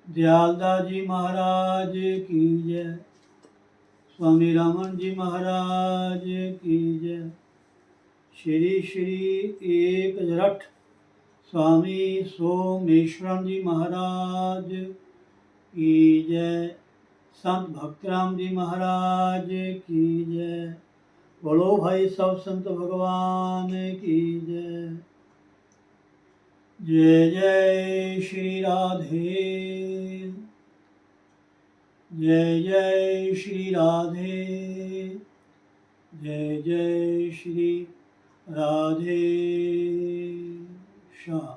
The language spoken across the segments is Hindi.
दयालदास जी महाराज की जय। स्वामी रामन जी महाराज की जय। श्री श्री एक जरठ स्वामी सोमेश्वर जी महाराज की जय। संत भक्तराम जी महाराज की जय। बोलो भाई सब संत भगवान की जय। जय जय श्री राधे। जय जय श्री राधे। जय जय श्री राधे श्याम।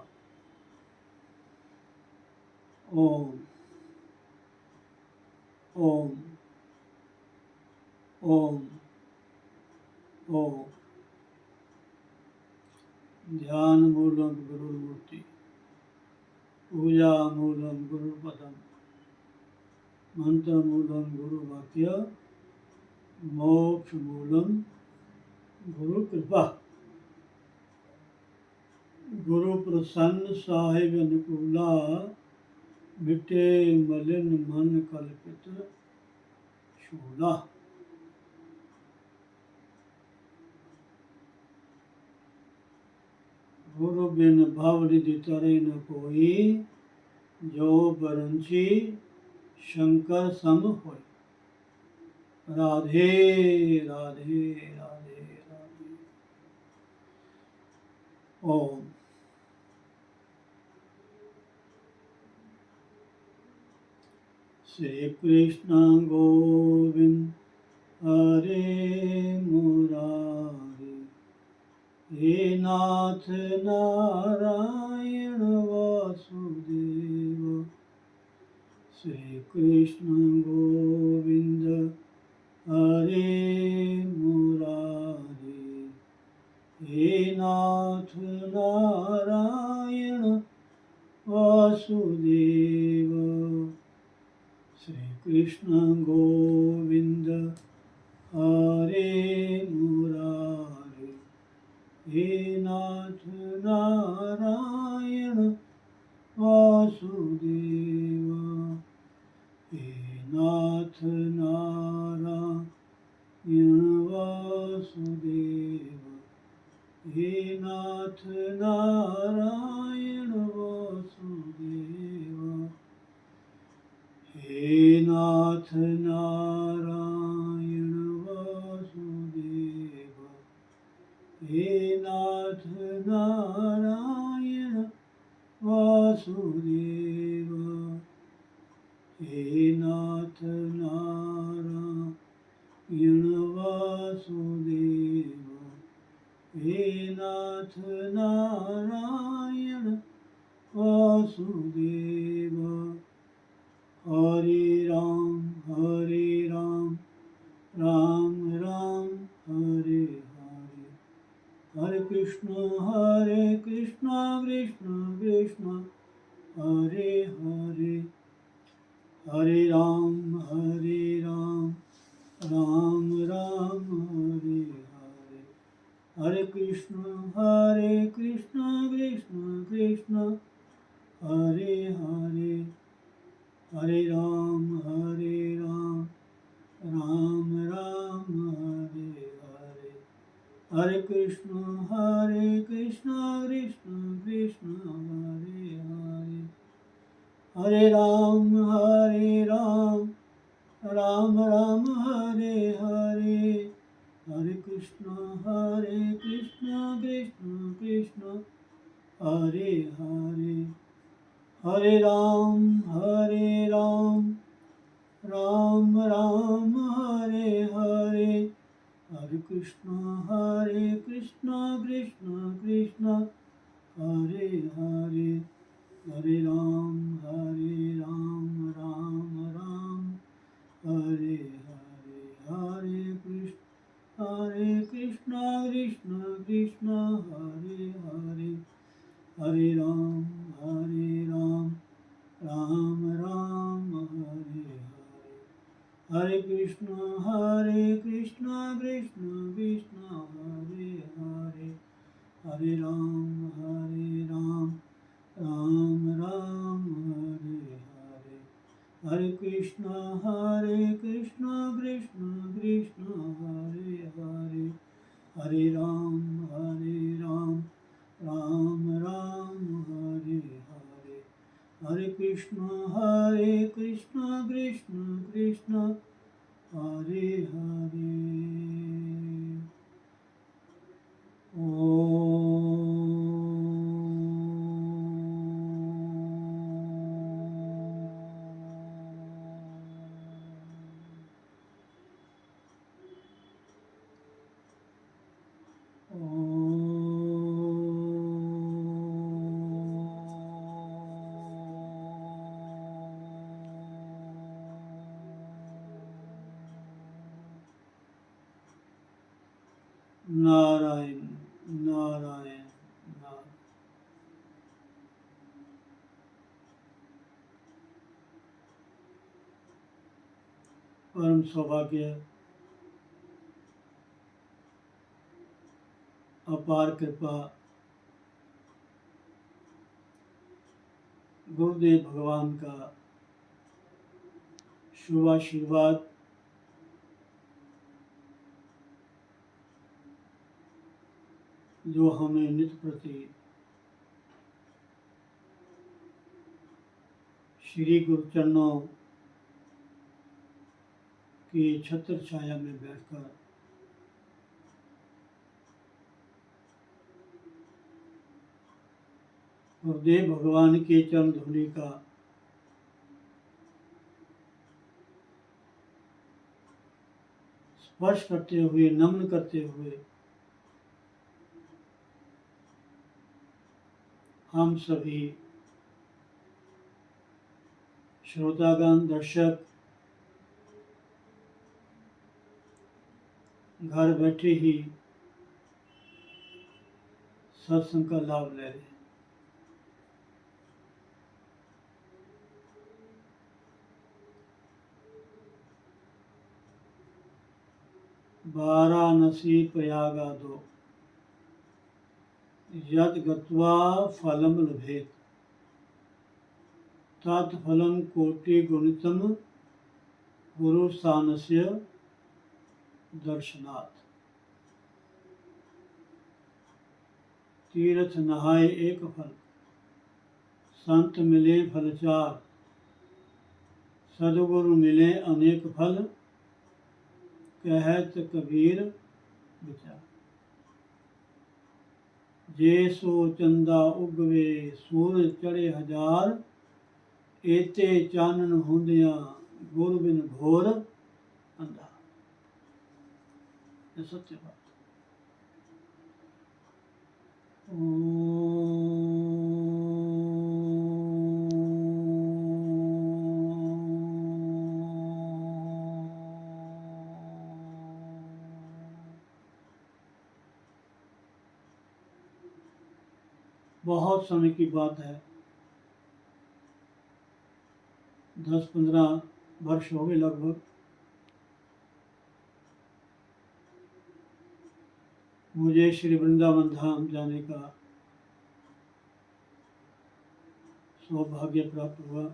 ओम ओम ओम ओम। ध्यान मूलम गुरुमूर्ति, पूजा मूलम गुरुपदम, मंत्र मूलम गुरु वाक्य, मोक्ष मूलम गुरु कृपा। गुरु प्रसन्न साहिब अनुकूला, मिटे मलिन मन कल्पित शूला। गुरु बिन भव निधि तरे न कोई, जो बरंची शंकर सम होय। राधे राधे राधे राधे। ओम। श्री कृष्ण गोविंद हरे मुरारी, हे नाथ नारायण वासुदेव। श्री कृष्ण गोविंद हरे मुरारी, हे नाथ नारायण वासुदेव। श्री कृष्ण गोविंद हरे मुरारी, हे नाथ नारायण वासुदेव। हे नाथ नारायण वासुदेव। हे नाथ नारायण वासुदेव। हे नाथ नारायण वासुदेव। हे नाथ नारायण वासुदेव। हे नाथ नारायण वासुदेव। हे नाथ नारायण वासुदेव। हरे राम राम राम हरे हरे, हरे कृष्ण कृष्ण कृष्ण हरे हरे, हरे राम राम राम हरे हरे, हरे कृष्ण कृष्ण कृष्ण हरे हरे, हरे राम राम राम हरे हरे, हरे कृष्ण कृष्ण कृष्ण हरे हरे, हरे राम राम हरे हरे, हरे कृष्ण कृष्ण हरे हरे, हरे राम राम हरे हरे, हरे कृष्ण कृष्ण हरे हरे, हरे राम राम हरे हरे, हरे कृष्ण कृष्ण हरे हरे, हरे राम राम हरे हरे, हरे कृष्ण कृष्ण हरे हरे, हरे राम राम हरे हरे, हरे कृष्णा कृष्ण कृष्ण हरे हरे, हरे राम राम राम हरे हरे, हरे कृष्ण कृष्ण कृष्ण हरे हरे। नारायण नारायण नारायण। परम सौभाग्य, अपार कृपा, गुरुदेव भगवान का शुभ आशीर्वाद जो हमें नित्य प्रति श्री गुरु चरणों की छत्र छाया में बैठकर गुरुदेव भगवान के चरण धूलि का स्पर्श करते हुए, नमन करते हुए हम सभी श्रोतागण, दर्शक घर बैठे ही सत्संग का लाभ ले रहे हैं। वाराणसी प्रयागादो यद गत्वा फलम लभेत तत्फलं कोटिगुणितं गुरुस्थानस्य दर्शनात्। तीर्थ नहाय एक फल, संत मिले फल चार, सदगुरु मिले अनेक फल, कहत कबीर विचार। जे सो चंदा उगवे सूरज चढ़े हजार, एते चानन हुंदिया गुर बिन घोर अंधा। ये सत्य बात। बहुत समय की बात है, 10-15 वर्ष हो गए लगभग। मुझे श्री वृंदावन धाम जाने का सौभाग्य प्राप्त हुआ।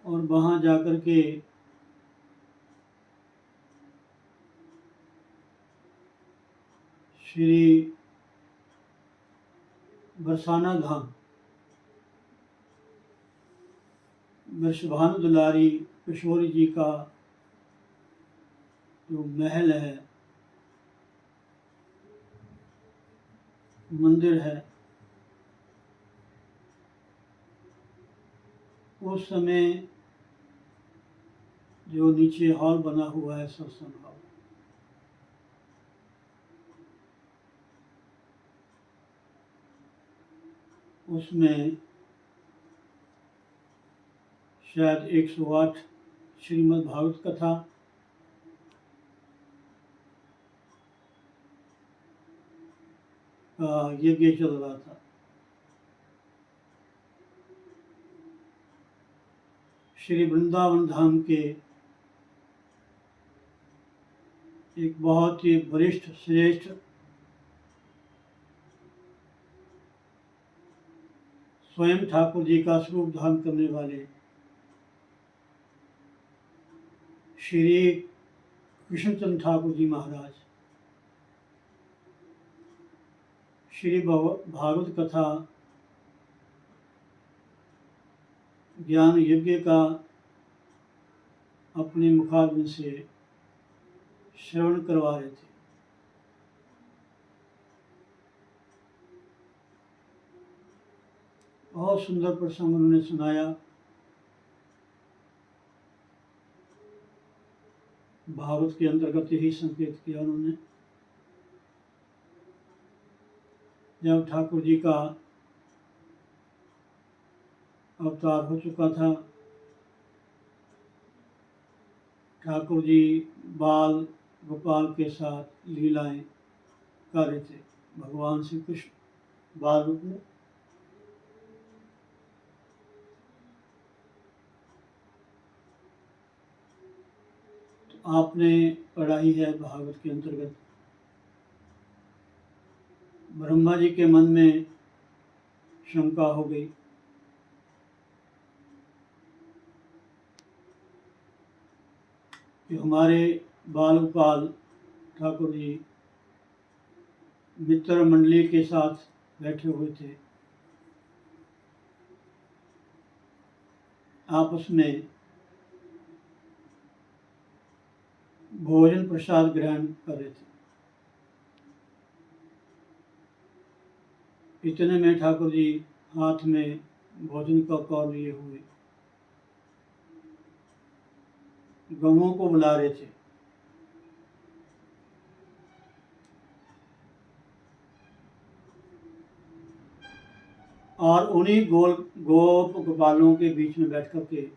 और वहाँ जाकर के श्री बरसाना धाम, वृषभानु दुलारी किशोरी जी का जो महल है, मंदिर है, उस समय जो नीचे हॉल बना हुआ है, सत्संग हॉल, उसमें शायद 108 श्रीमद् भागवत कथा का यज्ञ चल रहा था। श्री वृंदावन धाम के एक बहुत ही वरिष्ठ श्रेष्ठ स्वयं ठाकुर जी का स्वरूप धारण करने वाले श्री कृष्णचंद्र ठाकुर जी महाराज श्री भागवत कथा ज्ञान यज्ञ का अपने मुखारबिंद से श्रवण करवा रहे थे। बहुत सुंदर प्रसंग उन्होंने सुनाया। भागवत के अंतर्गत यही संकेत किया उन्होंने। जब ठाकुर जी का अवतार हो चुका था, ठाकुर जी बाल गोपाल के साथ लीलाएं कर रहे थे। भगवान श्री कृष्ण बाल रूप में तो आपने पढ़ाई है भागवत के अंतर्गत, ब्रह्मा जी के मन में शंका हो गई कि हमारे बाल गोपाल ठाकुर जी मित्र मंडली के साथ बैठे हुए थे, आपस में भोजन प्रसाद ग्रहण कर रहे थे। इतने में ठाकुर जी हाथ में भोजन का कौर लिए हुए गौओं को बुला रहे थे। और उन्हीं गोप गोपालों के बीच में बैठ कर के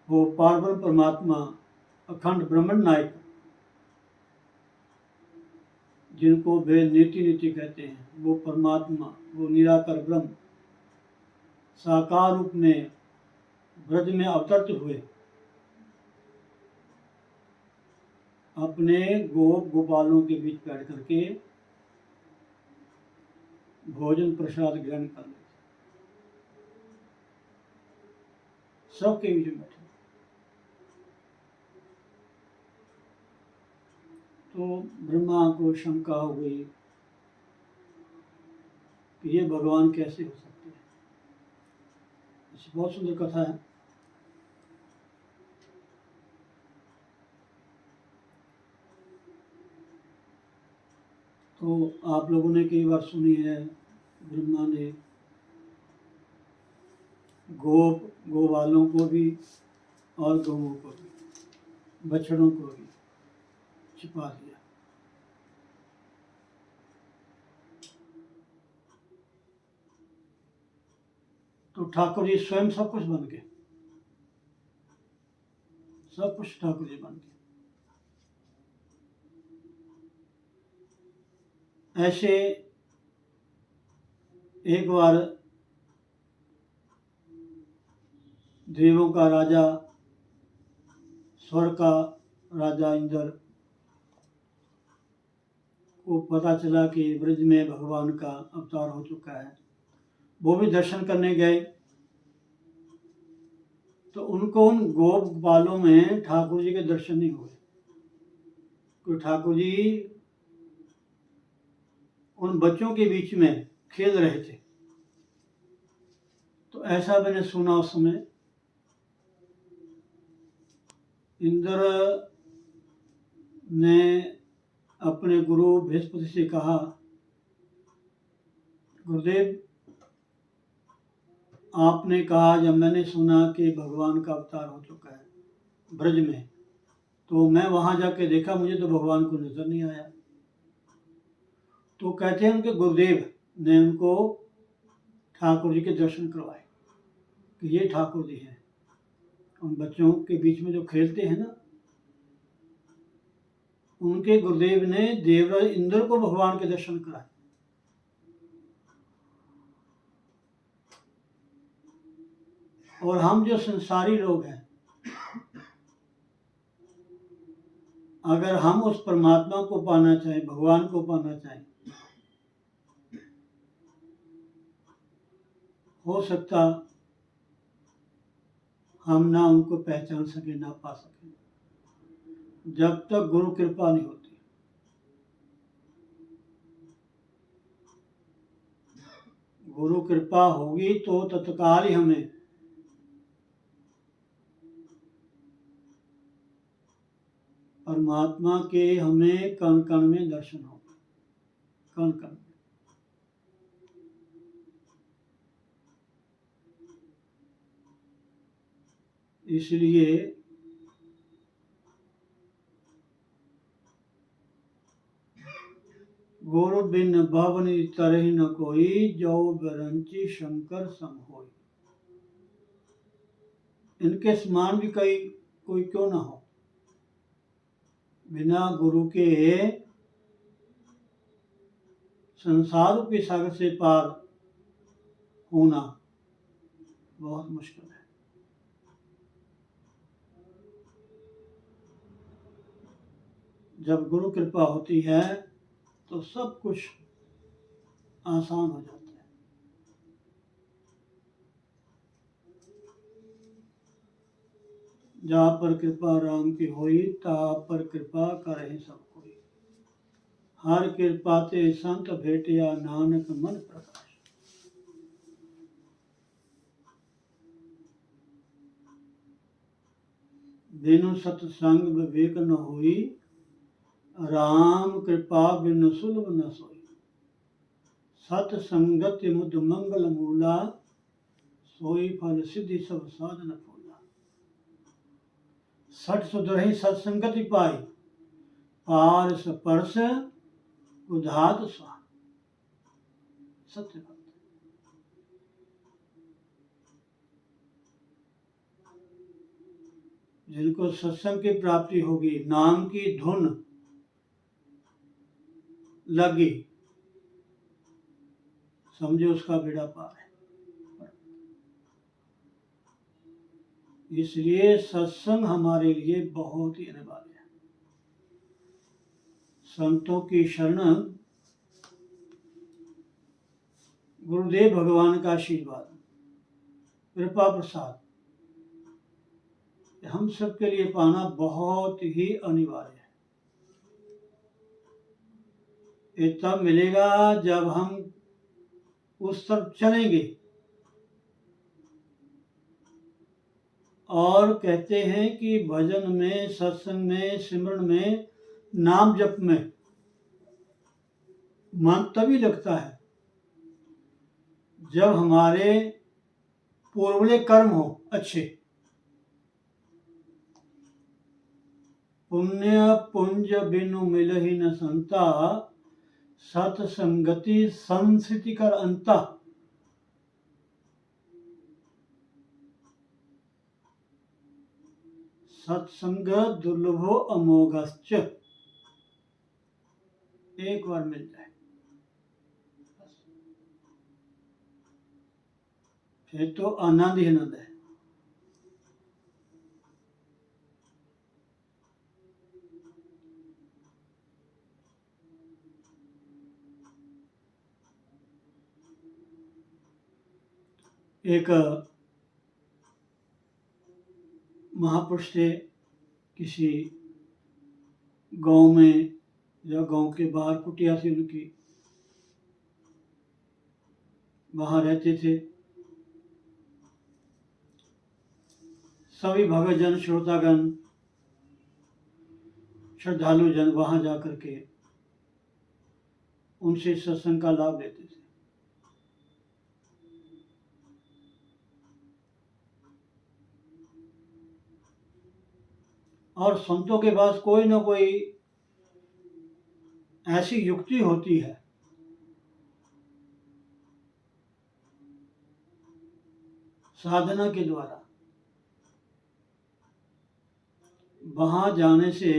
वो पार्वण परमात्मा अखंड ब्रह्मण नायक, जिनको वे नीति कहते हैं, वो परमात्मा, वो निराकार ब्रह्म साकार रूप में ब्रज में अवतरित हुए। अपने गोप गोपालों के बीच बैठ करके भोजन प्रसाद ग्रहण कर लेते, सबके बीच में बैठे। तो ब्रह्मा को शंका हो गई कि ये भगवान कैसे हो सकते हैं। बहुत सुंदर कथा है। तो आप लोगों ने कई बार सुनी है, ब्रह्मा ने गोवालों को भी और गौओं को भी, बछड़ों को भी छिपा दिया। तो ठाकुर जी स्वयं सब कुछ बन गए, सब कुछ ठाकुर जी बन गए। ऐसे एक बार देवों का राजा, स्वर्ग का राजा इंद्र को पता चला कि ब्रज में भगवान का अवतार हो चुका है। वो भी दर्शन करने गए तो उनको उन गोप बालों में ठाकुर जी के दर्शन नहीं हुए, क्योंकि ठाकुर जी उन बच्चों के बीच में खेल रहे थे। तो ऐसा मैंने सुना उस समय। इंद्र ने अपने गुरु बृहस्पति से कहा, गुरुदेव आपने कहा, जब मैंने सुना कि भगवान का अवतार हो चुका है ब्रज में, तो मैं वहां जाके देखा, मुझे तो भगवान को नजर नहीं आया। तो कहते हैं उनके गुरुदेव ने उनको ठाकुर जी के दर्शन करवाए कि ये ठाकुर जी हैं। उन बच्चों के बीच में जो खेलते हैं ना, उनके गुरुदेव ने देवराज इंद्र को भगवान के दर्शन कराए। और हम जो संसारी लोग हैं, अगर हम उस परमात्मा को पाना चाहें, भगवान को पाना चाहें, हो सकता हम ना उनको पहचान सके, ना पा सके, जब तक गुरु कृपा नहीं होती। गुरु कृपा होगी तो तत्काल ही हमें परमात्मा के हमें कण कण में दर्शन होगा, कण कण में। इसलिए गुरु बिन भवनि तरहि न कोई, जो बिरंची शंकर सम होई। इनके समान भी कोई क्यों ना हो। बिना गुरु के संसार रूपी सागर से पार होना बहुत मुश्किल है। जब गुरु कृपा होती है तो सब कुछ आसान हो जाता है। जहाँ पर कृपा राम की होई, ता पर कृपा करे सब कोई। हर कृपा ते संत भेटिया, नानक मन प्रकाश। बिनु सतसंग विवेक न होई, राम कृपा बिनु सुलभ न सोई। सतसंगति मुद मंगल मूला, सोई फल सिद्धि सब साधन फूला। सठ सुधरहि सत्संगति पाई, पारस परस उधात स्वा। सत्य बात। जिनको सत्संग की प्राप्ति होगी, नाम की धुन लगी, समझो उसका बेड़ा पार है। इसलिए सत्संग हमारे लिए बहुत ही अनिवार्य है। संतों की शरण, गुरुदेव भगवान का आशीर्वाद, कृपा प्रसाद हम सबके लिए पाना बहुत ही अनिवार्य है। ये तब मिलेगा जब हम उस तरफ चलेंगे। और कहते हैं कि भजन में, सत्संग में, सिमरन में, नाम जप में मन तभी लगता है जब हमारे पूर्वले कर्म हो अच्छे। पुण्य पुंज बिनु मिलहि न संता, सत्संगति संस्थिति कर अंता। सत्संग दुर्लभो अमोघश्च। एक बार मिल जाए फिर तो आनंद ही आनंद है। एक महापुरुष थे, किसी गांव में या गांव के बाहर कुटिया थी उनकी, वहां रहते थे। सभी भगतजन, श्रोतागण, श्रद्धालु जन वहां जाकर के उनसे सत्संग का लाभ लेते थे। और संतों के पास कोई ना कोई ऐसी युक्ति होती है साधना के द्वारा। वहां जाने से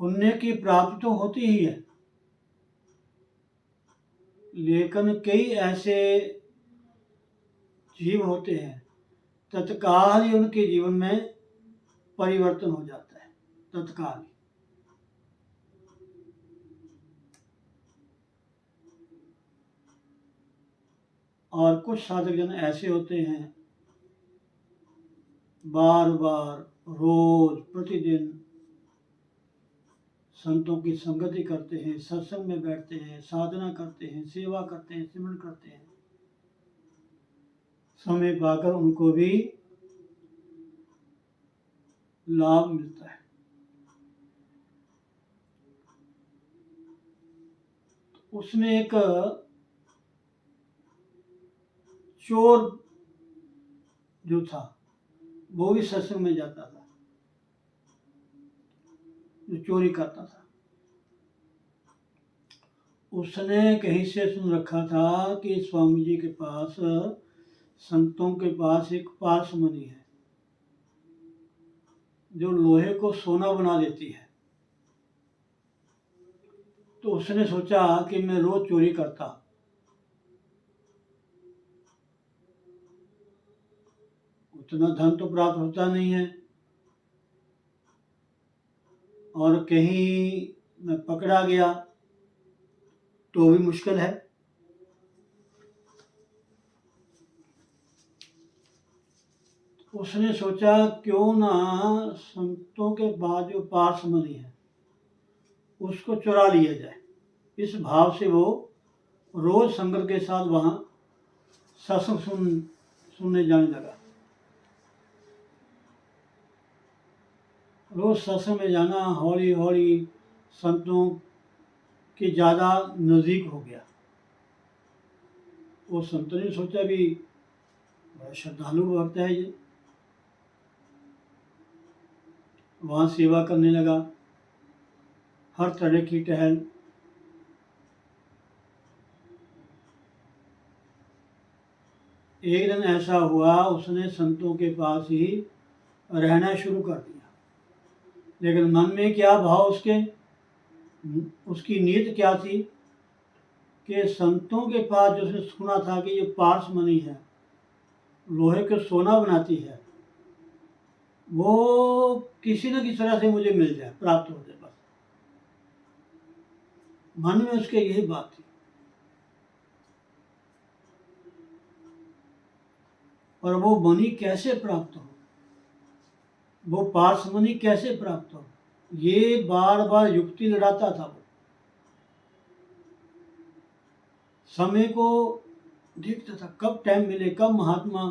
पुण्य की प्राप्ति तो होती ही है, लेकिन कई ऐसे जीव होते हैं तत्काल ही उनके जीवन में परिवर्तन हो जाता है। तत्काल और कुछ साधक जन ऐसे होते हैं बार बार रोज प्रतिदिन संतों की संगति करते हैं, सत्संग में बैठते हैं, साधना करते हैं, सेवा करते हैं, सिमरन करते हैं, समय पाकर उनको भी लाभ मिलता है। उसमें एक चोर जो था वो भी सत्संग में जाता था, जो चोरी करता था। उसने कहीं से सुन रखा था कि स्वामी जी के पास, संतों के पास एक पारसमणि है जो लोहे को सोना बना देती है। तो उसने सोचा कि मैं रोज चोरी करता, उतना धन तो प्राप्त होता नहीं है, और कहीं मैं पकड़ा गया तो भी मुश्किल है। उसने सोचा क्यों ना संतों के बाद जो पारसमणि है उसको चुरा लिया जाए। इस भाव से वो रोज संगत के साथ वहाँ सत्संग सुनने जाने लगा। रोज सत्संग में जाना हौली हौली संतों के ज़्यादा नज़दीक हो गया। वो संतों ने सोचा भी बड़ा श्रद्धालु भक्त है ये, वहाँ सेवा करने लगा, हर तरह की टहल। एक दिन ऐसा हुआ उसने संतों के पास ही रहना शुरू कर दिया, लेकिन मन में क्या भाव उसकी नीयत क्या थी कि संतों के पास जो उसने सुना था कि ये पारसमणि है, लोहे के सोना बनाती है, वो किसी न किसी तरह से मुझे मिल जाए, प्राप्त हो जाए, बस मन में उसके यही बात थी। और वो मणि कैसे प्राप्त हो, वो पारसमणि कैसे प्राप्त हो, ये बार बार युक्ति लड़ाता था। वो समय को देखता था, कब टाइम मिले, कब महात्मा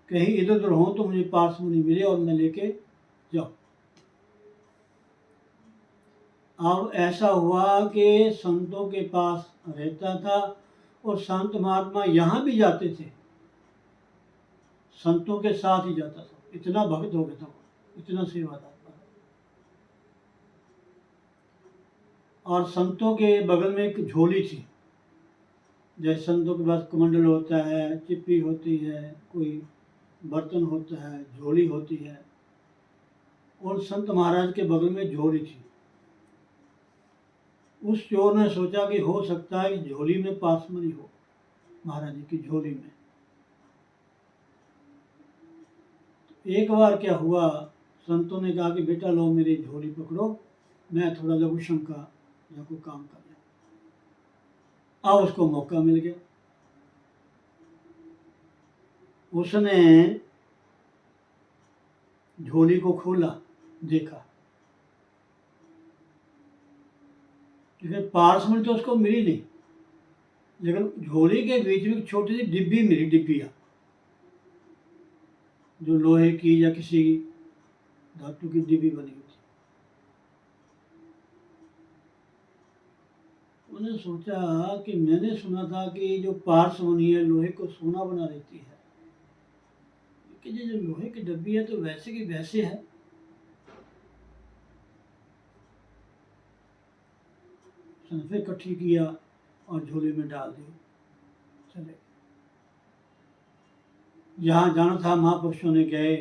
कहीं इधर उधर हो तो मुझे पारसमणि मिले और मैं लेके जाऊं। अब ऐसा हुआ कि संतों के पास रहता था और संत महात्मा यहाँ भी जाते थे, संतों के साथ ही जाता था। इतना भक्त हो गया था वो, इतना सेवादार था। और संतों के बगल में एक झोली थी, जैसे संतों के पास कमंडल होता है, चिप्पी होती है, कोई बर्तन होता है, झोली होती है, और संत महाराज के बगल में झोली थी। उस चोर ने सोचा कि हो सकता है कि झोली में पारसमणि हो, महाराज जी की झोली में। एक बार क्या हुआ, संतों ने कहा कि बेटा लो मेरी झोली पकड़ो, मैं थोड़ा लघु शंका या कोई काम कर लिया। अब उसको मौका मिल गया, उसने झोली को खोला, देखा, लेकिन पारसमणि तो उसको मिली नहीं, लेकिन झोली के बीच में एक छोटी सी डिब्बी मिली, डिब्बिया जो लोहे की या किसी धातु की डिब्बी बनी हुई थी। उन्होंने सोचा कि मैंने सुना था कि जो पारसमणि है लोहे को सोना बना देती है, कि ये जो लोहे की डिब्बी है तो वैसे की वैसे है। सनफे इकट्ठी किया और झोले में डाल दी, चले। जहाँ जाना था महापुरुषों ने गए,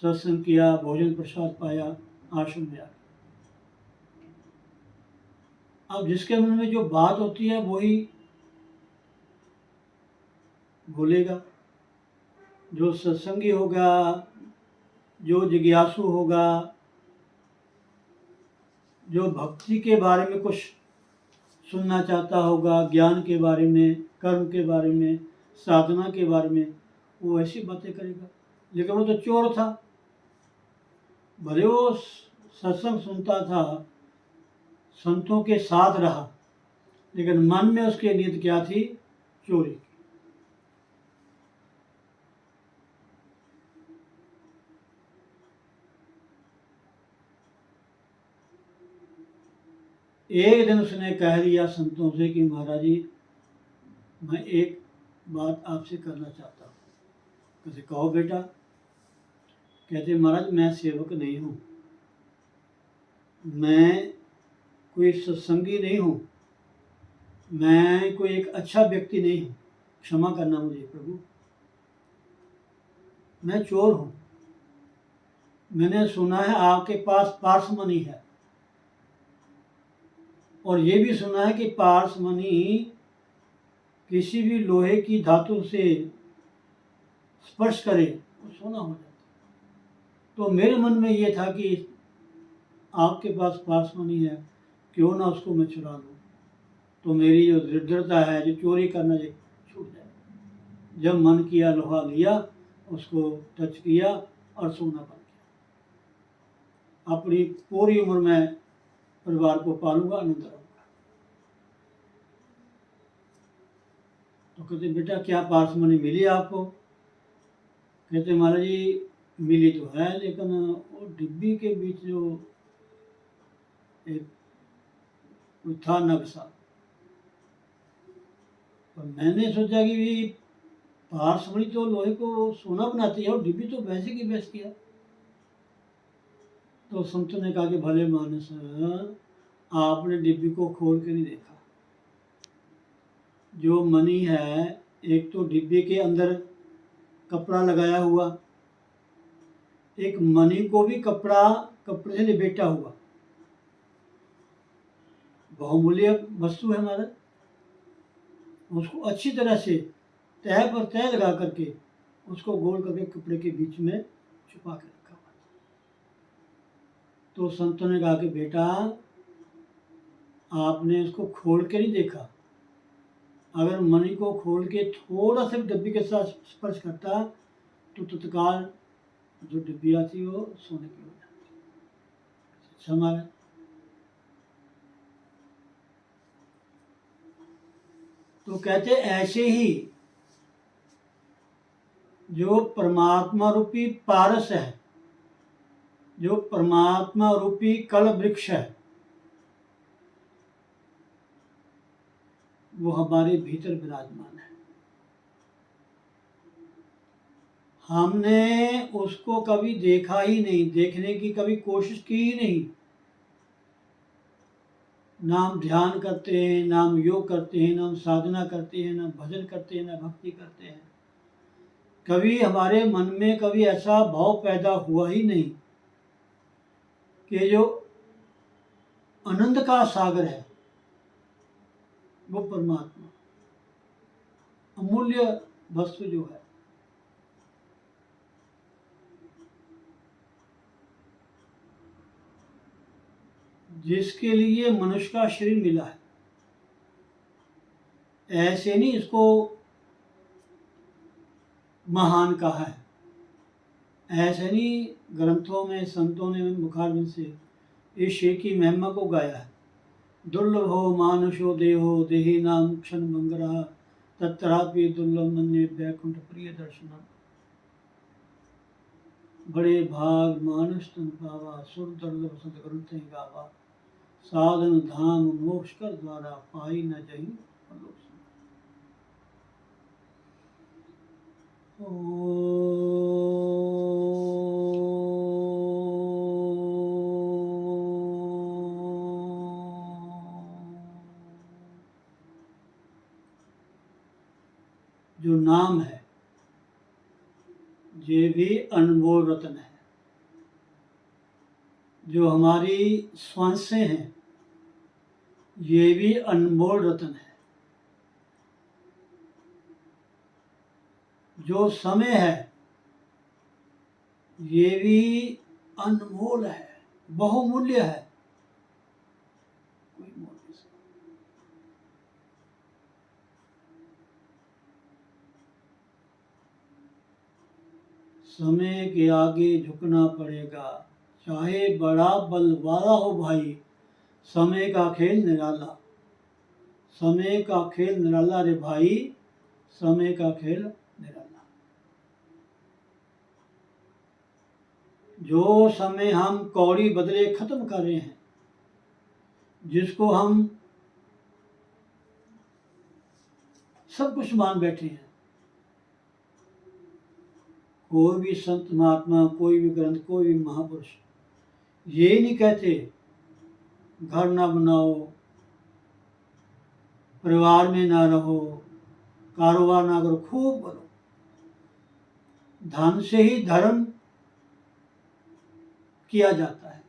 सत्संग किया, भोजन प्रसाद पाया, आश्रम में आ गए। अब जिसके मन में जो बात होती है वही बोलेगा। जो सत्संगी होगा, जो जिज्ञासु होगा, जो भक्ति के बारे में कुछ सुनना चाहता होगा ज्ञान के बारे में, कर्म के बारे में, साधना के बारे में, वो ऐसी बातें करेगा। लेकिन वो तो चोर था। भले वो सत्संग सुनता था, संतों के साथ रहा, लेकिन मन में उसकी नीयत क्या थी? चोरी की। एक दिन उसने कह दिया संतों से कि महाराज जी, मैं एक बात आपसे करना चाहता हूँ। कहते कहो बेटा। कहते महाराज मैं सेवक नहीं हूँ, मैं कोई सत्संगी नहीं हूँ, मैं कोई एक अच्छा व्यक्ति नहीं हूँ, क्षमा करना मुझे प्रभु, मैं चोर हूँ। मैंने सुना है आपके पास पार्समनी है, और ये भी सुना है कि पार्समनी किसी भी लोहे की धातु से स्पर्श करे तो सोना हो जाता। तो मेरे मन में ये था कि आपके पास पार्समनी है, क्यों ना उसको मैं चुरा लूँ, तो मेरी जो दृढ़ता है, जो चोरी करना, ये छूट जाए। जब मन किया लोहा लिया, उसको टच किया और सोना बन गया। अपनी पूरी उम्र में परिवार को पालूंगा, आनंद रहूंगा। तो कहते बेटा क्या पार्समनी मिली आपको? कहते महाराज जी मिली तो है, लेकिन वो डिब्बी के बीच जो एक कोई था नक्शा, तो मैंने सोचा कि भी पार्समनी तो लोहे को सोना बनाती है और डिब्बी तो वैसे की वैसी है। तो संत ने कहा कि भले मानस, आपने डिब्बी को खोल के नहीं देखा। जो मनी है, एक तो डिब्बी के अंदर कपड़ा लगाया हुआ, एक मनी को भी कपड़े से लिपेटा हुआ, बहुमूल्य वस्तु है हमारा। उसको अच्छी तरह से तह पर तह लगा करके उसको गोल करके कपड़े के बीच में छुपा के रखा हुआ। तो संतों ने कहा कि बेटा आपने इसको खोल के नहीं देखा। अगर मणि को खोल के थोड़ा सा डब्बी के साथ स्पर्श करता तो तत्काल जो डिब्बिया थी वो सोने की हो जाती। क्षमा है। तो कहते ऐसे ही जो परमात्मा रूपी पारस है, जो परमात्मा रूपी कल वृक्ष है, वो हमारे भीतर विराजमान है। हमने उसको कभी देखा ही नहीं, देखने की कभी कोशिश की ही नहीं। ना हम ध्यान करते हैं, ना हम योग करते हैं, ना हम साधना करते हैं, ना भजन करते हैं, ना भक्ति करते हैं। कभी हमारे मन में कभी ऐसा भाव पैदा हुआ ही नहीं कि जो आनंद का सागर है वो परमात्मा, अमूल्य वस्तु जो है, जिसके लिए मनुष्य का शरीर मिला है, ऐसे नहीं इसको महान कहा है, ऐसे नहीं ग्रंथों में संतों ने मुखारबिंद से इस शेर की महिमा को गाया है। दुर्लभो मानुषो देहो देही नाम क्षण मंगरा तत्रापि दुर्लभ मन्ये वैकुंठ प्रिय दर्शनम। बड़े भाग मानुष तन पावा, सुर दुर्लभ सत ग्रंथ गावा, साधन धाम मोक्ष कर द्वारा पाई न जही। जो नाम है ये भी अनमोल रत्न है। जो हमारी श्वासें हैं ये भी अनमोल रत्न है। जो समय है ये भी अनमोल है, बहुमूल्य है, कोई मोल नहीं सकता। समय के आगे झुकना पड़ेगा, चाहे बड़ा बल वाला हो भाई। समय का खेल निराला, समय का खेल निराला रे भाई, समय का खेल निराला। जो समय हम कौड़ी बदले खत्म कर रहे हैं, जिसको हम सब कुछ मान बैठे हैं, कोई भी संत महात्मा, कोई भी ग्रंथ, कोई भी महापुरुष ये नहीं कहते घर ना बनाओ, परिवार में ना रहो, कारोबार ना करो, खूब करो। धन से ही धर्म किया जाता है।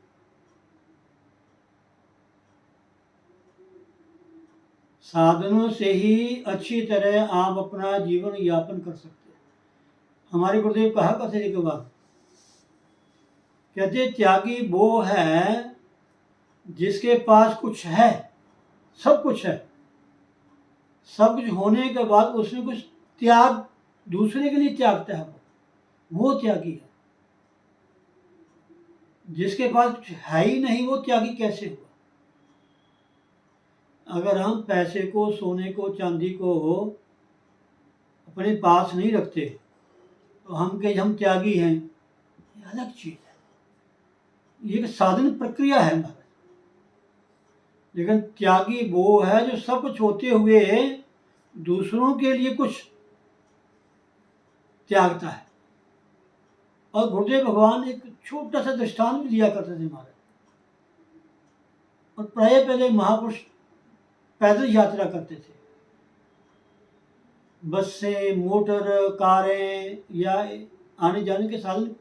साधनों से ही अच्छी तरह आप अपना जीवन यापन कर सकते हैं। हमारे गुरुदेव कहा करते थे के बाद, कहते त्यागी वो है जिसके पास कुछ है, सब कुछ है, सब कुछ होने के बाद उसमें कुछ त्याग, दूसरे के लिए त्यागता है, वो त्यागी है। जिसके पास कुछ है ही नहीं, वो त्यागी कैसे हुआ? अगर हम पैसे को, सोने को, चांदी को अपने पास नहीं रखते तो हम त्यागी हैं, ये अलग चीज है। ये एक साधन प्रक्रिया है हमारा। लेकिन त्यागी वो है जो सब कुछ होते हुए दूसरों के लिए कुछ त्यागता है। और गुरुदेव भगवान एक छोटा सा दृष्टांत भी दिया करते थे हमारे। और प्राय पहले महापुरुष पैदल यात्रा करते थे, बस से, मोटर, कारें या आने जाने के साधन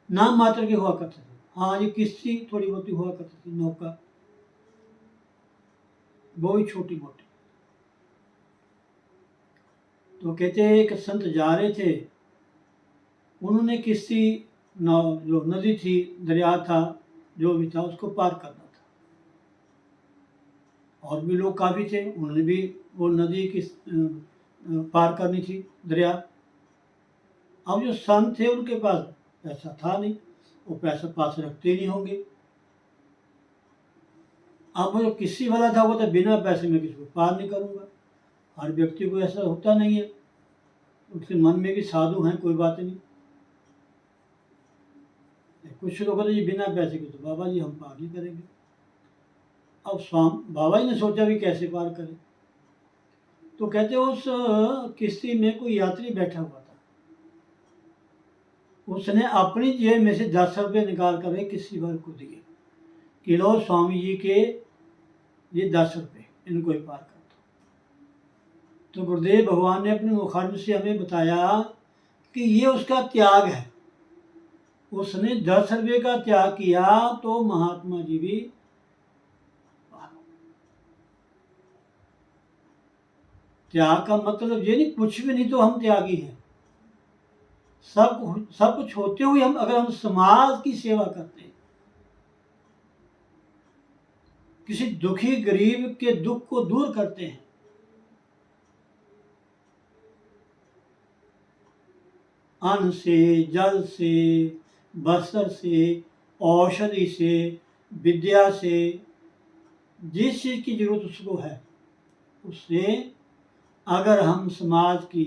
नाम मात्र के हुआ करते थे। हाँ, ये किश्ती थोड़ी बहुत हुआ करती थी, नौका, वो भी छोटी मोटी। तो कहते हैं कि संत जा रहे थे, उन्होंने किश्ती, जो नदी थी, दरिया था, जो भी था, उसको पार करना था। और भी लोग काफ़ी थे, उन्होंने भी वो नदी की पार करनी थी, दरिया। अब जो संत थे उनके पास पैसा था नहीं, वो पैसा पास रखते नहीं होंगे। अब वो जो किसी वाला था, वो तो बिना पैसे में किसी को पार नहीं करूँगा। हर व्यक्ति को ऐसा होता नहीं है, उसके मन में भी साधु हैं, कोई बात नहीं। कुछ लोग कहते बिना पैसे के तो बाबा जी हम पार नहीं करेंगे। अब बाबा जी ने सोचा भी कैसे पार करें। तो कहते उस किश्ती में कोई यात्री बैठा हुआ था, उसने अपनी जेब में से 10 रुपये निकाल कर किसी भर को दिए कि लो स्वामी जी के ये 10 रुपये, इनको ही पार कर दो। तो गुरुदेव भगवान ने अपने मुखारबिन से हमें बताया कि ये उसका त्याग है। उसने 10 रुपये का त्याग किया तो महात्मा जी भी। त्याग का मतलब ये नहीं कुछ भी नहीं तो हम त्यागी हैं। सब कुछ होते हुए अगर हम समाज की सेवा करते हैं, किसी दुखी गरीब के दुख को दूर करते हैं, अन्न से, जल से, वस्त्र से, औषधि से, विद्या से, जिस चीज की जरूरत उसको है, उससे अगर हम समाज की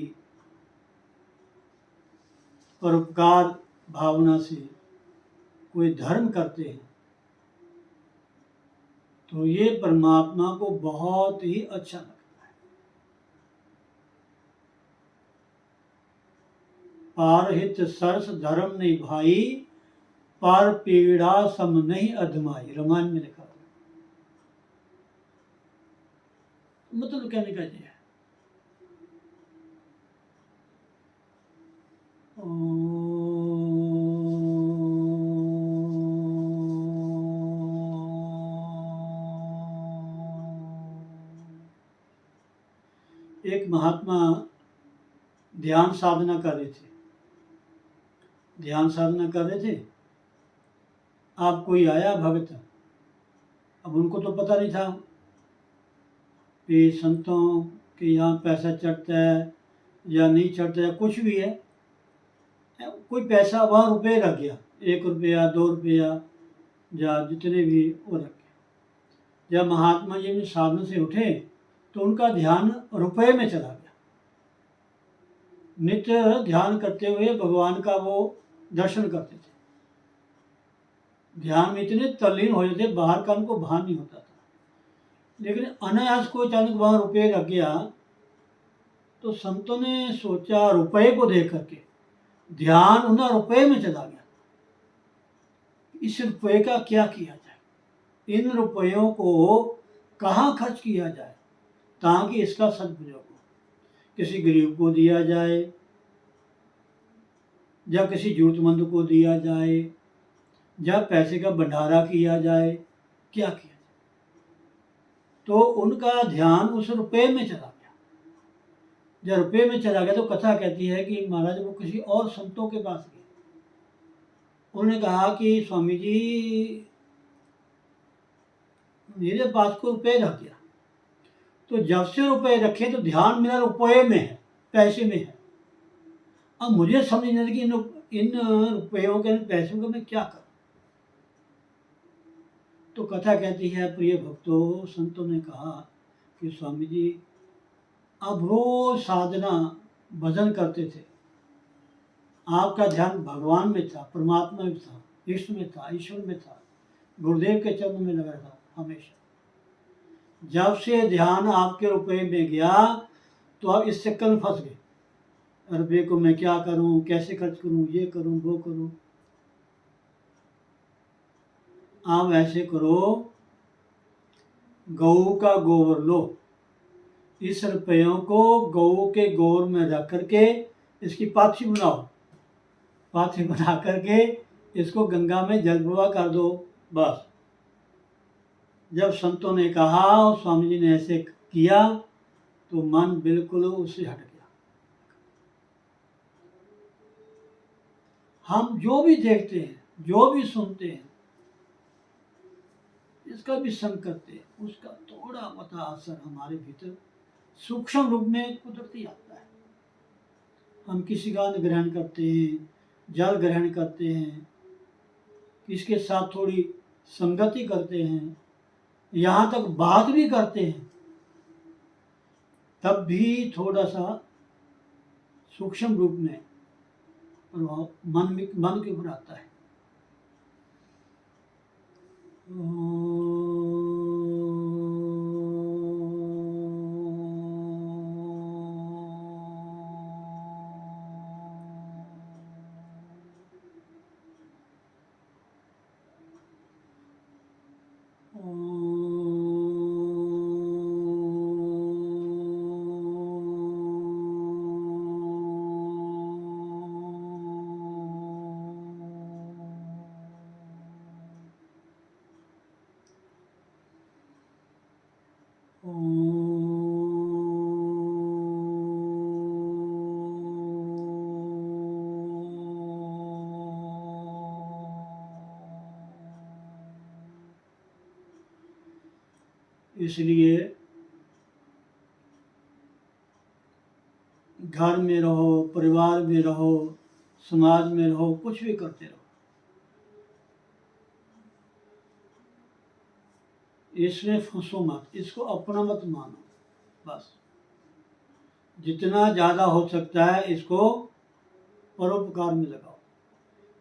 परोपकार भावना से कोई धर्म करते हैं तो ये परमात्मा को बहुत ही अच्छा लगता है। पारहित सरस धर्म नहीं भाई, पर पीड़ा सम नहीं अधमाई, रामायण में लिखा है। मतलब कहने का ये है। एक महात्मा ध्यान साधना कर रहे थे, अब कोई आया भगत। अब उनको तो पता नहीं था कि संतों के यहाँ पैसा चढ़ता है या नहीं चढ़ता है, कुछ भी है, कोई पैसा वहाँ रुपये रख गया, 1 रुपया 2 रुपया या जितने भी वो रख गया। जब महात्मा जी ने साधन से उठे तो उनका ध्यान रुपये में चला गया। नित्य ध्यान करते हुए भगवान का वो दर्शन करते थे, ध्यान में इतने तल्लीन हो जाते, बाहर का उनको भान नहीं होता था। लेकिन अनायास को अचानक वहाँ रुपये रख गया तो संतों ने सोचा, रुपये को देख करके ध्यान उन रुपये में चला गया। इस रुपये का क्या किया जाए, इन रुपयों को कहाँ खर्च किया जाए ताकि इसका सदुपयोग हो। किसी गरीब को दिया जाए या किसी जरूरतमंद को दिया जाए या पैसे का भंडारा किया जाए, क्या किया जाए। तो उनका ध्यान उस रुपये में चला गया। जब रुपये में चला गया तो कथा कहती है कि महाराज वो किसी और संतों के पास गए। उन्होंने कहा कि स्वामी जी मेरे पास को रुपये रख गया, तो जब से रुपये रखे तो ध्यान मेरा रुपये में है, पैसे में है। अब मुझे समझ नहीं आता कि इन रुपयों के, इन पैसों का मैं क्या करूं। तो कथा कहती है, प्रिय भक्तों, संतों ने कहा कि स्वामी जी आप रोज साधना भजन करते थे, आपका ध्यान भगवान में था, परमात्मा में था, इष्ट में था, ईश्वर में था, गुरुदेव के चरणों में लगा था हमेशा। जब से ध्यान आपके रुपये में गया तो आप इस चक्कर में फंस गए, रुपये को मैं क्या करूं, कैसे खर्च करूं, ये करूं वो करूं। आप ऐसे करो, गऊ का गोबर लो, इस रुपयों को गऊ के गोबर में रख करके इसकी पाथी बनाओ, पाथी बना करके इसको गंगा में जल प्रवाह कर दो, बस। जब संतों ने कहा और स्वामी जी ने ऐसे किया तो मन बिल्कुल उससे हट गया। हम जो भी देखते हैं, जो भी सुनते हैं, इसका भी संग करते हैं, उसका थोड़ा बहुत असर हमारे भीतर सूक्ष्म रूप में कुदरती आता है। हम किसी का अन्न ग्रहण करते हैं, जल ग्रहण करते हैं, किसके साथ थोड़ी संगति करते हैं, यहाँ तक बात भी करते हैं, तब भी थोड़ा सा सूक्ष्म रूप में प्रभाव मन के ऊपर आता है। इसलिए घर में रहो, परिवार में रहो, समाज में रहो, कुछ भी करते रहो, इसमें फंसो मत, इसको अपना मत मानो। बस जितना ज़्यादा हो सकता है इसको परोपकार में लगाओ।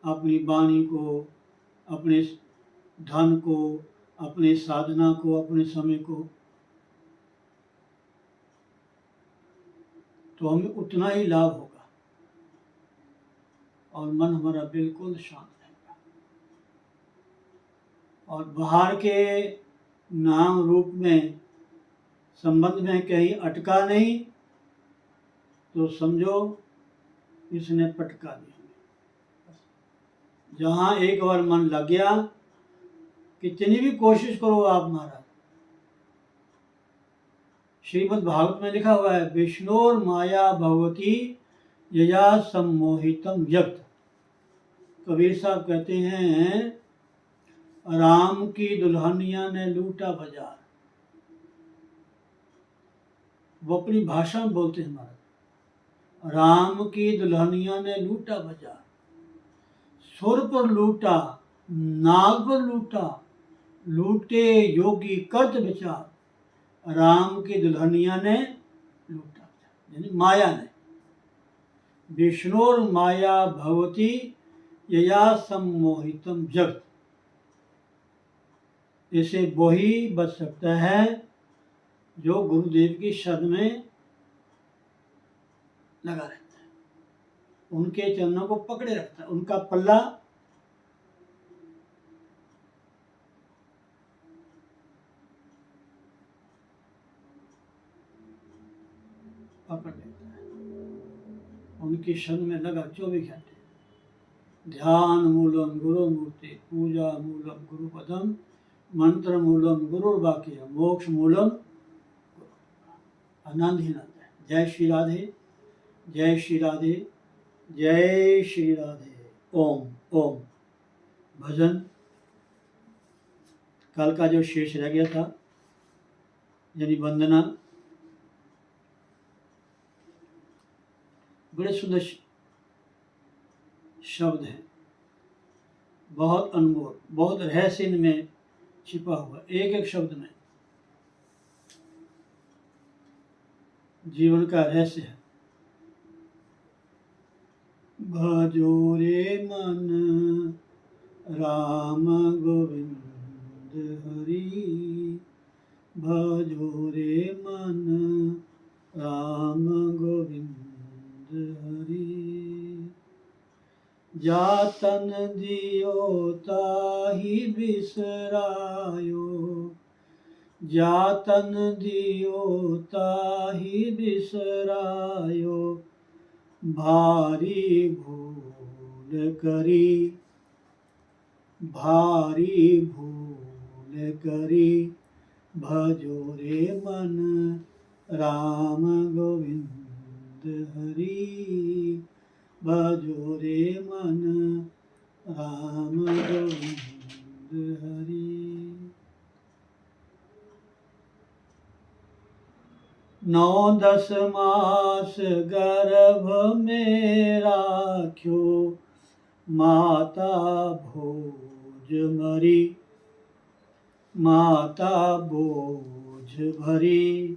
अपनी वाणी को, अपने धन को, अपने साधना को, अपने समय को, तो हमें उतना ही लाभ होगा और मन हमारा बिल्कुल शांत रहेगा। और बाहर के नाम रूप में संबंध में कहीं अटका नहीं तो समझो इसने पटका दिया। जहाँ एक बार मन लग गया, कितनी भी कोशिश करो आप महाराज, श्रीमद् भागवत में लिखा हुआ है, विष्णुर माया भगवती यया सम्मोहितम यक्त। कबीर साहब कहते हैं, राम की दुल्हनिया ने लूटा बाजार। वो अपनी भाषा में बोलते हैं महाराज, राम की दुल्हनिया ने लूटा बाजार। सुर पर लूटा, नाग पर लूटा, लूटे योगी कर्त विचार, राम की दुल्हनिया ने लूटा, यानी माया ने। विष्णुर माया भगवती यया सम्मोहितम जगत। इसे वही बच सकता है जो गुरुदेव की शरण में लगा रहता है, उनके चरणों को पकड़े रखता है, उनका पल्ला पकड़ लेता है, उनकी शरण में लगा 24 घंटे। ध्यान मूलम गुरु मूर्ति, पूजा मूलम गुरुपदम, मंत्र मूलम गुरुर्वाक्य, मोक्ष मूलम आनंद ही आनंद है। जय श्री राधे, जय श्री राधे, जय श्री राधे। ओम ओम। भजन कल का जो शेष रह गया था, यानी वंदना, बड़े सुंदर शब्द हैं, बहुत अनमोल, बहुत रहस्य इनमें छिपा हुआ, एक एक शब्द में जीवन का रहस्य है। भजो रे मन राम गोविंद हरि, भजो रे मन राम गोविंद हरि, जातन दियो ताहि बिसरायो, जातन दियो ताहि बिसरायो, भारी भूल करी, भारी भूल करी, भजो रे मन राम गोविंद हरि, भजो रे मन राम गोविंद हरि। 9-10 मास गर्भ में राख्यो, माता भोज मरी, माता बोझ भरी,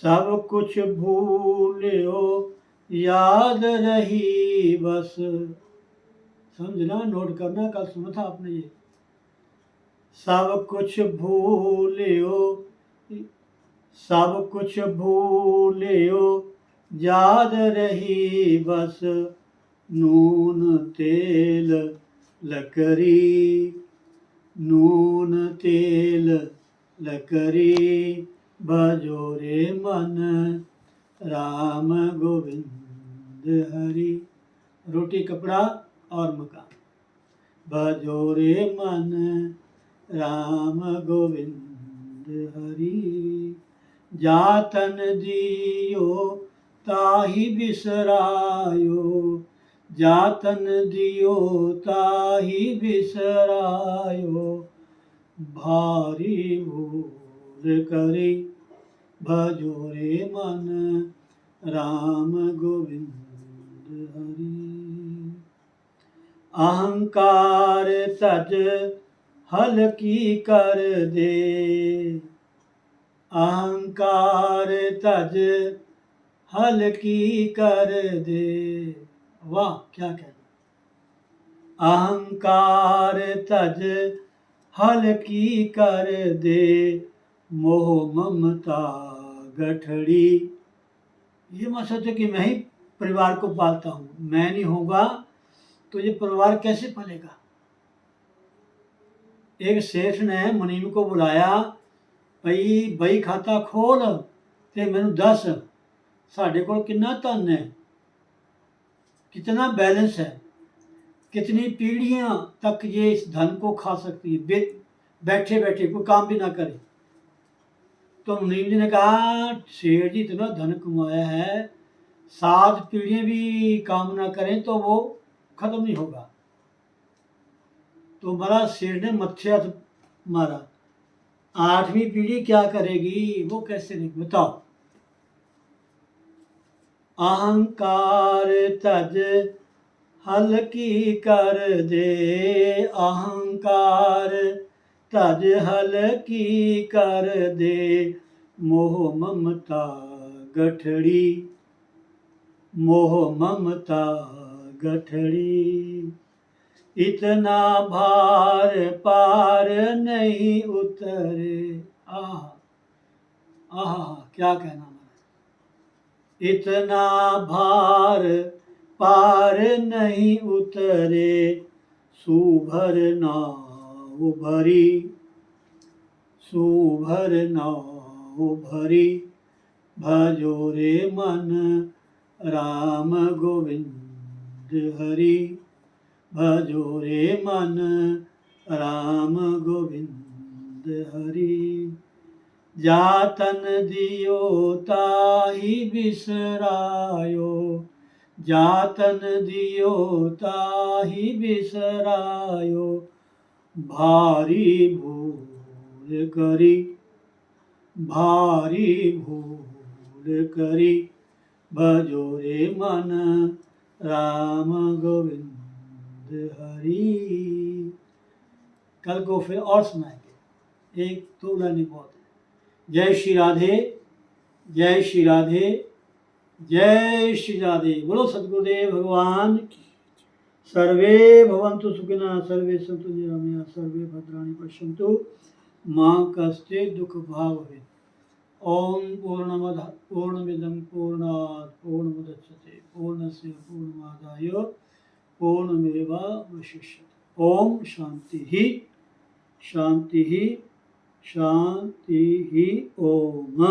सब कुछ भूल्यो याद रही बस। समझना, नोट करना, कल सुना था आपने ये। सब कुछ भूल्यो, सब कुछ भूल्यो याद रही बस, नून तेल लकड़ी, नून तेल लकड़ी, भजो रे मन राम गोविंद हरि। रोटी कपड़ा और मकान, भजो रे मन राम गोविंद हरि, जातन दियो ताहि बिसरायो, जातन दियो ताहि बिसरायो, भारी भूल करी, भजो रे मन राम गोविंद हरि। अहंकार तज हल्की कर दे, अहंकार तज हल्की कर दे। वाह, क्या कहना। अहंकार तज हल्की कर दे, मोह ममता गठड़ी। ये मत सोचो कि मैं ही परिवार को पालता हूँ, मैं नहीं होगा तो ये परिवार कैसे पलेगा। एक सेठ ने मुनीम को बुलाया, भाई बही खाता खोल ते मैनू दस, साढ़े कोल कितना धन है, कितना बैलेंस है, कितनी पीढ़ियां तक ये इस धन को खा सकती है, बैठे बैठे कोई काम भी ना करे। तो मुनीम जी ने कहा, सेठ जी इतना धन कमाया है, 7 पीढ़ियां भी काम ना करें तो वो खत्म नहीं होगा। तो महाराज सेठ ने मत्थे हाथ मारा, 8वीं पीढ़ी क्या करेगी, वो कैसे नहीं, बताओ। अहंकार तज हल्की कर दे अहंकार, तज हल्की कर दे मोह ममता गठड़ी, मोह ममता गठड़ी। इतना भार पार नहीं उतरे। आह आह, क्या कहना है। इतना भार पार नहीं उतरे, सुभर नाव भरी, सुभर नाव भरी। भजो रे मन राम गोविंद हरि, भजो रे मन राम गोविंद हरि। जातन दियो ताहि बिसरायो, जातन दियो ताहि बिसरायो। भारी भूल करी, भारी भूल करी। भजो रे मन राम गोविंद हरि। कल को फिर और सुनाएंगे, एक दो लाइन बहुत है। जय श्री राधे, जय श्री राधे, जय श्री राधे। बोलो सद्गुरुदेव भगवान की। सर्वे भवन्तु सुखिनः, सर्वे सन्तु निरामया, सर्वे भद्राणि पश्यन्तु मा कश्चित् दुःखभाग् भवेत्। ओम पूर्णमदः पूर्णमिदं पूर्णात् पूर्णमुदच्यते पूर्णस्य पूर्णमादाय पूर्णमेवावशिष्यते। ओम शांति ही शांति ही शांति ही। ओम।